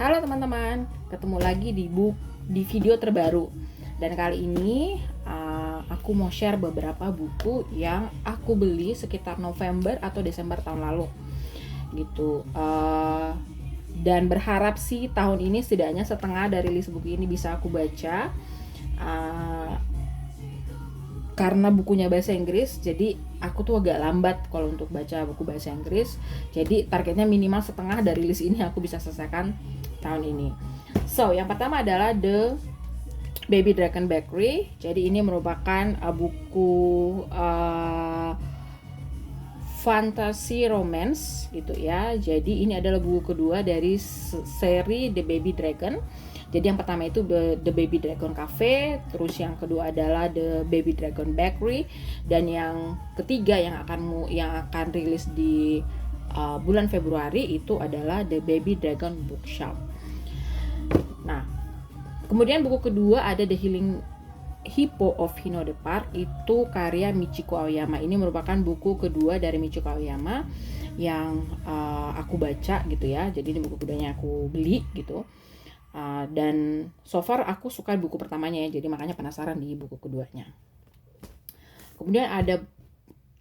Halo teman-teman, ketemu lagi di video terbaru. Dan kali ini aku mau share beberapa buku yang aku beli sekitar November atau Desember tahun lalu, gitu. Dan berharap sih tahun ini setidaknya setengah dari list buku ini bisa aku baca. Karena bukunya bahasa Inggris, jadi aku tuh agak lambat kalau untuk baca buku bahasa Inggris. Jadi targetnya minimal setengah dari list ini aku bisa selesaikan tahun ini. So, yang pertama adalah The Baby Dragon Bakery. Jadi ini merupakan buku fantasy romance gitu ya. Jadi ini adalah buku kedua dari seri The Baby Dragon. Jadi yang pertama itu The Baby Dragon Cafe, terus yang kedua adalah The Baby Dragon Bakery, dan yang ketiga yang akan rilis di bulan Februari itu adalah The Baby Dragon Bookshop. Nah, kemudian buku kedua ada The Healing Hippo of Hinode Park, itu karya Michiko Aoyama. Ini merupakan buku kedua dari Michiko Aoyama yang aku baca gitu ya. Jadi ini buku keduanya aku beli gitu. Dan so far aku suka buku pertamanya ya, jadi makanya penasaran di buku keduanya. Kemudian ada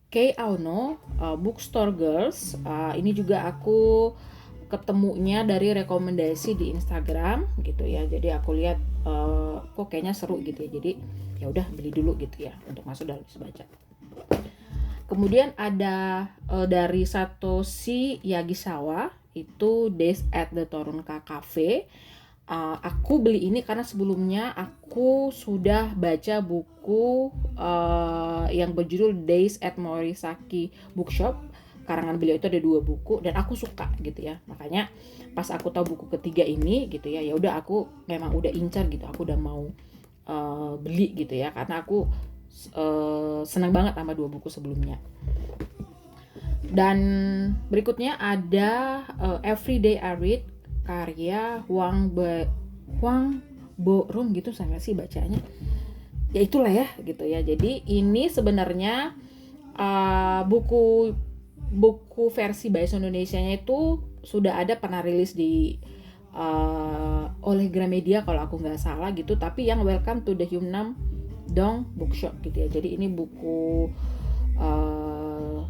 Kei Aono, Bookstore Girls. Ini juga aku ketemunya dari rekomendasi di Instagram gitu ya. Jadi aku lihat kok kayaknya seru gitu ya. Jadi ya udah beli dulu gitu ya untuk masuk dalam list baca. Kemudian ada dari Satoshi Yagisawa, itu Days at the Torunka Cafe. Aku beli ini karena sebelumnya aku sudah baca buku yang berjudul Days at Morisaki Bookshop. Karangan beliau itu ada 2 buku dan aku suka gitu ya. Makanya pas aku tahu buku ketiga ini gitu ya, ya udah aku memang udah incar gitu. Aku udah mau beli gitu ya, karena aku senang banget sama 2 buku sebelumnya. Dan berikutnya ada Everyday I Read, karya Huang Borum gitu, saya sih bacanya. Ya itulah ya gitu ya. Jadi ini sebenarnya buku versi bahasa Indonesianya itu sudah ada, pernah rilis di oleh Gramedia kalau aku nggak salah gitu. Tapi yang Welcome to the Hyunam Dong Bookshop gitu ya. Jadi ini buku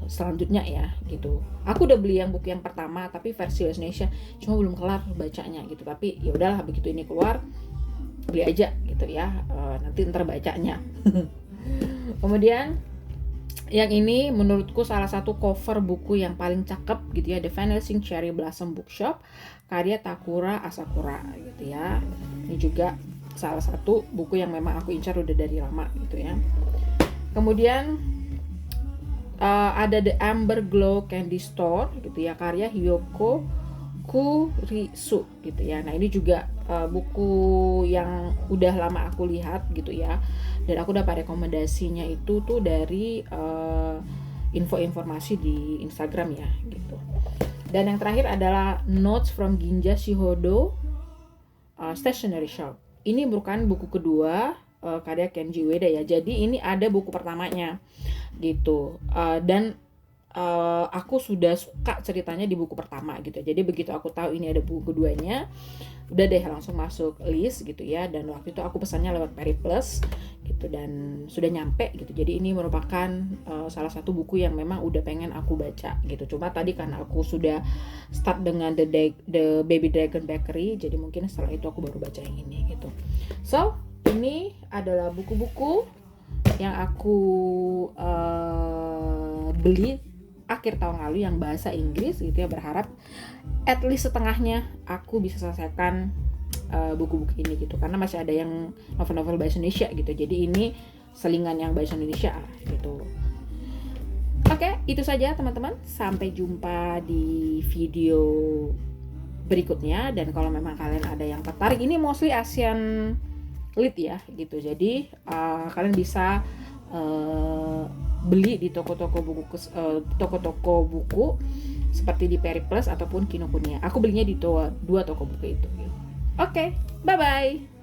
selanjutnya ya gitu. Aku udah beli yang buku yang pertama tapi versi bahasa Indonesia, cuma belum kelar bacanya gitu. Tapi ya udahlah, begitu ini keluar beli aja gitu ya. Nanti ntar bacanya. Kemudian yang ini menurutku salah satu cover buku yang paling cakep gitu ya, The Vanishing Cherry Blossom Bookshop, karya Takura Asakura gitu ya. Ini juga salah satu buku yang memang aku incar udah dari lama gitu ya. Kemudian ada The Amber Glow Candy Store gitu ya, karya Hiyoko Kurisu gitu ya. Nah ini juga buku yang udah lama aku lihat gitu ya, dan aku dapat rekomendasinya itu tuh dari informasi di Instagram ya gitu. Dan yang terakhir adalah Notes from Ginja Shihodo Stationery Shop. Ini merupakan buku kedua karya Kenji Ueda ya. Jadi ini ada buku pertamanya gitu, dan aku sudah suka ceritanya di buku pertama gitu. Jadi begitu aku tahu ini ada buku keduanya, udah deh langsung masuk list gitu ya. Dan waktu itu aku pesannya lewat Periplus gitu dan sudah nyampe gitu. Jadi ini merupakan salah satu buku yang memang udah pengen aku baca gitu. Cuma tadi karena aku sudah start dengan The Baby Dragon Bakery, jadi mungkin setelah itu aku baru baca yang ini gitu. So ini adalah buku-buku yang aku beli akhir tahun lalu yang bahasa Inggris gitu ya. Berharap at least setengahnya aku bisa selesaikan buku-buku ini gitu, karena masih ada yang novel-novel bahasa Indonesia gitu. Jadi ini selingan yang bahasa Indonesia gitu. Oke, itu saja teman-teman. Sampai jumpa di video berikutnya. Dan kalau memang kalian ada yang tertarik, ini mostly Asian Lit ya gitu. Jadi kalian bisa beli di toko-toko buku seperti di Periplus ataupun Kinokuniya. Aku belinya di 2 toko buku itu. Oke, bye bye.